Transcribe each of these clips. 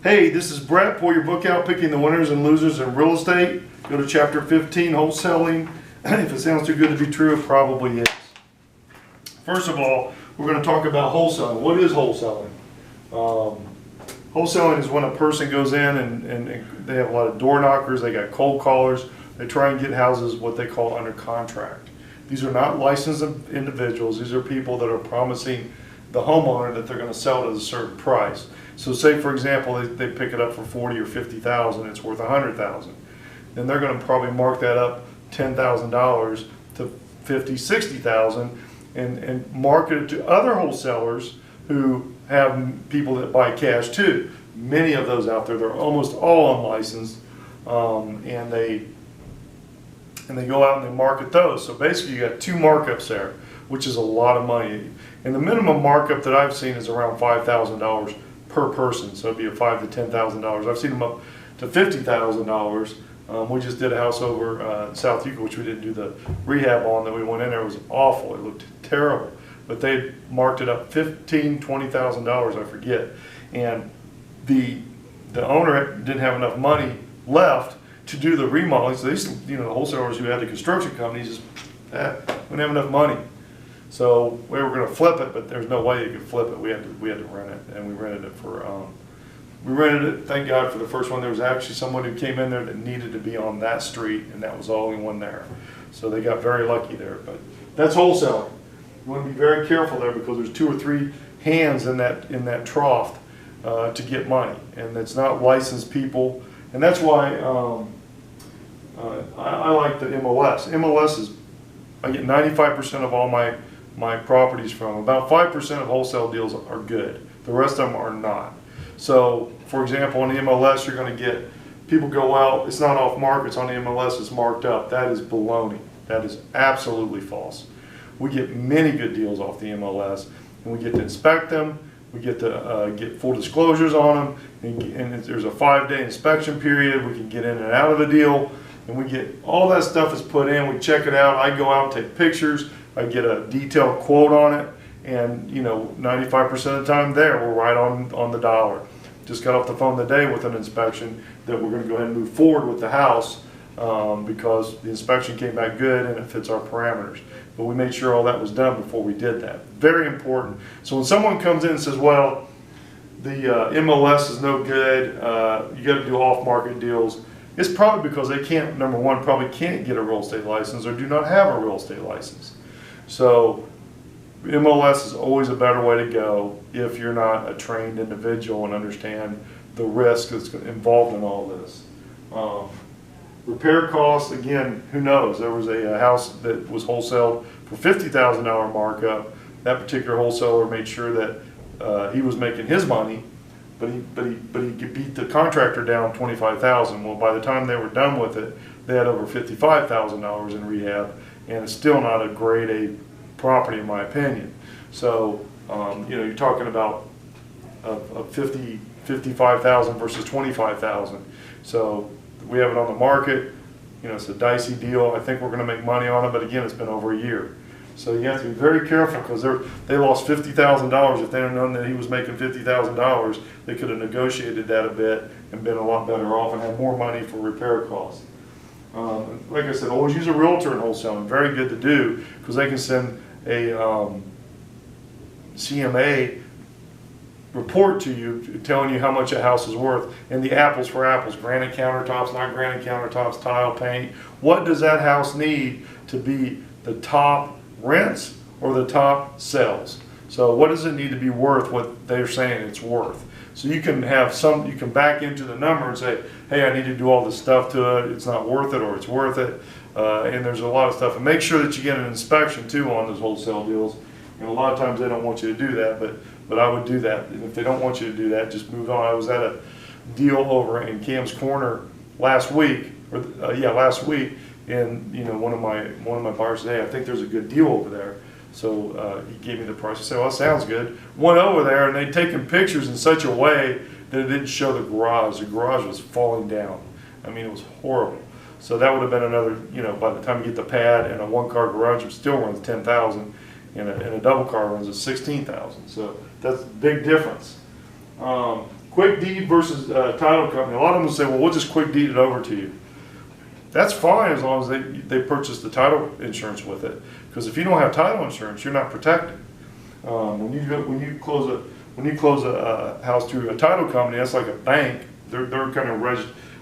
Hey, this is Brett. Pull your book out, Picking the Winners and Losers in Real Estate. Go to chapter 15, Wholesaling. If it sounds too good to be true, it probably is. First of all, we're going to talk about wholesaling. What is wholesaling? Wholesaling is when a person goes in and they have a lot of door knockers, they got cold callers, they try and get houses what they call under contract. These are not licensed individuals. These are people that are promising the homeowner that they're going to sell it at a certain price. So say, for example, they pick it up for $40,000 or $50,000, it's worth $100,000. Then they're going to probably mark that up $10,000 to $50,000, $60,000 and market it to other wholesalers who have people that buy cash too. Many of those out there, they're almost all unlicensed, and they go out and they market those. So basically you got two markups there, which is a lot of money. And the minimum markup that I've seen is around $5,000 per person. So it'd be a $5,000 to $10,000. I've seen them up to $50,000. We just did a house over in South Yucca, which we didn't do the rehab on, that we went in there. It was awful. It looked terrible. But they marked it up $15,000, $20,000, I forget. And the owner didn't have enough money left to do the remodeling. So these, the wholesalers who had the construction companies just wouldn't have enough money. So we were going to flip it, but there's no way you could flip it. We had to rent it, and we rented it for. We rented it. Thank God for the first one. There was actually someone who came in there that needed to be on that street, and that was the only one there. So they got very lucky there. But that's wholesaling. You want to be very careful there because there's 2 or 3 hands in that trough to get money, and it's not licensed people. And that's why I like the MLS. MLS is, I get 95% of all my properties from. About 5% of wholesale deals are good. The rest of them are not. So, for example, on the MLS, you're going to get people go out. It's not off market. It's on the MLS. It's marked up. That is baloney. That is absolutely false. We get many good deals off the MLS, and we get to inspect them. We get to get full disclosures on them, and there's a 5-day inspection period. We can get in and out of a deal, and we get all that stuff is put in. We check it out. I go out and take pictures. I get a detailed quote on it, and 95% of the time we're right on the dollar. Just got off the phone today with an inspection that we're going to go ahead and move forward with the house because the inspection came back good and it fits our parameters. But we made sure all that was done before we did that. Very important. So when someone comes in and says, well, the MLS is no good, you got to do off-market deals, it's probably because they can't, number one, probably can't get a real estate license or do not have a real estate license. So MLS is always a better way to go if you're not a trained individual and understand the risk that's involved in all this. Repair costs, again, who knows? There was a house that was wholesaled for $50,000 markup. That particular wholesaler made sure that he was making his money, but he beat the contractor down $25,000. Well, by the time they were done with it, they had over $55,000 in rehab, and it's still not a grade A property in my opinion. So you're talking about a $55,000 versus $25,000. So we have it on the market. It's a dicey deal. I think we're going to make money on it, but again, it's been over a year. So you have to be very careful because they lost $50,000. If they had known that he was making $50,000, they could have negotiated that a bit and been a lot better off and had more money for repair costs. Like I said, always use a realtor in wholesaling. Very good to do because they can send a CMA report to you telling you how much a house is worth, and the apples for apples, granite countertops, not granite countertops, tile, paint. What does that house need to be the top rents or the top sales? So what does it need to be worth what they're saying it's worth? So you can you can back into the number and say, hey, I need to do all this stuff to it, it's not worth it, or it's worth it. And there's a lot of stuff. And make sure that you get an inspection too on those wholesale deals. And a lot of times they don't want you to do that, but I would do that. And if they don't want you to do that, just move on. I was at a deal over in Cam's Corner last week, and one of my buyers said, hey, I think there's a good deal over there. So he gave me the price. I said, well, that sounds good. Went over there, and they'd taken pictures in such a way that it didn't show the garage. The garage was falling down. I mean, it was horrible. So that would have been another, by the time you get the pad and a one-car garage, it still runs $10,000, and a double car runs at $16,000. So that's a big difference. quick deed versus title company. A lot of them will say, well, we'll just quick deed it over to you. That's fine as long as they purchase the title insurance with it. Because if you don't have title insurance, you're not protected. When you close a house through a title company, that's like a bank. They're kind of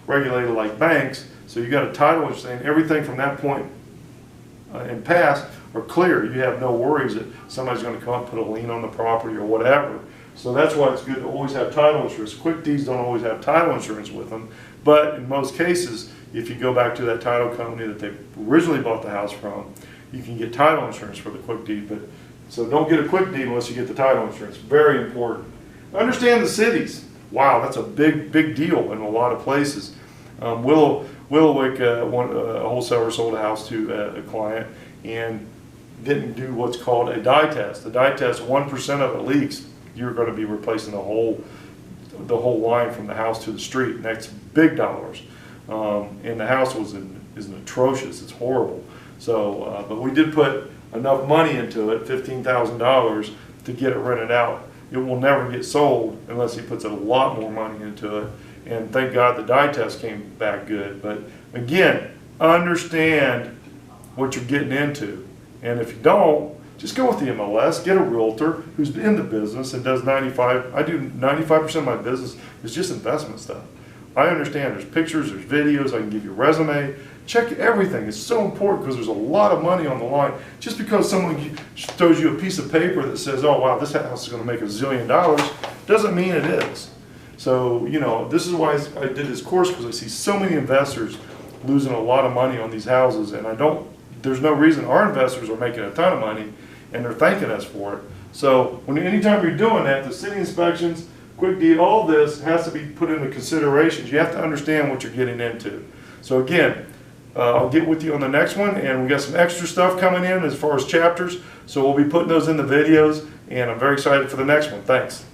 regulated like banks. So you got a title insurance, and everything from that point and past are clear. You have no worries that somebody's going to come up and put a lien on the property or whatever. So that's why it's good to always have title insurance. Quick deeds don't always have title insurance with them, but in most cases, if you go back to that title company that they originally bought the house from, you can get title insurance for the quick deed. But so don't get a quick deed unless you get the title insurance. Very important. Understand the cities. Wow, that's a big deal in a lot of places. Willowick, a wholesaler sold a house to a client and didn't do what's called a dye test. The dye test, 1% of it leaks, you're going to be replacing the whole line from the house to the street, and that's big dollars. And the house is atrocious. It's horrible. So, but we did put enough money into it, $15,000, to get it rented out. It will never get sold unless he puts a lot more money into it. And thank God the dye test came back good. But again, understand what you're getting into. And if you don't, just go with the MLS, get a realtor who's in the business and does 95%. I do 95% of my business is just investment stuff. I understand there's pictures, there's videos, I can give you a resume. Check everything. It's so important because there's a lot of money on the line. Just because someone throws you a piece of paper that says, oh wow, this house is going to make $1 zillion, doesn't mean it is. So, you know, this is why I did this course, because I see so many investors losing a lot of money on these houses, and there's no reason. Our investors are making a ton of money and they're thanking us for it. So anytime you're doing that, the city inspections, quick deed, all this has to be put into considerations. You have to understand what you're getting into. So again, I'll get with you on the next one, and we got some extra stuff coming in as far as chapters, so we'll be putting those in the videos, and I'm very excited for the next one. Thanks.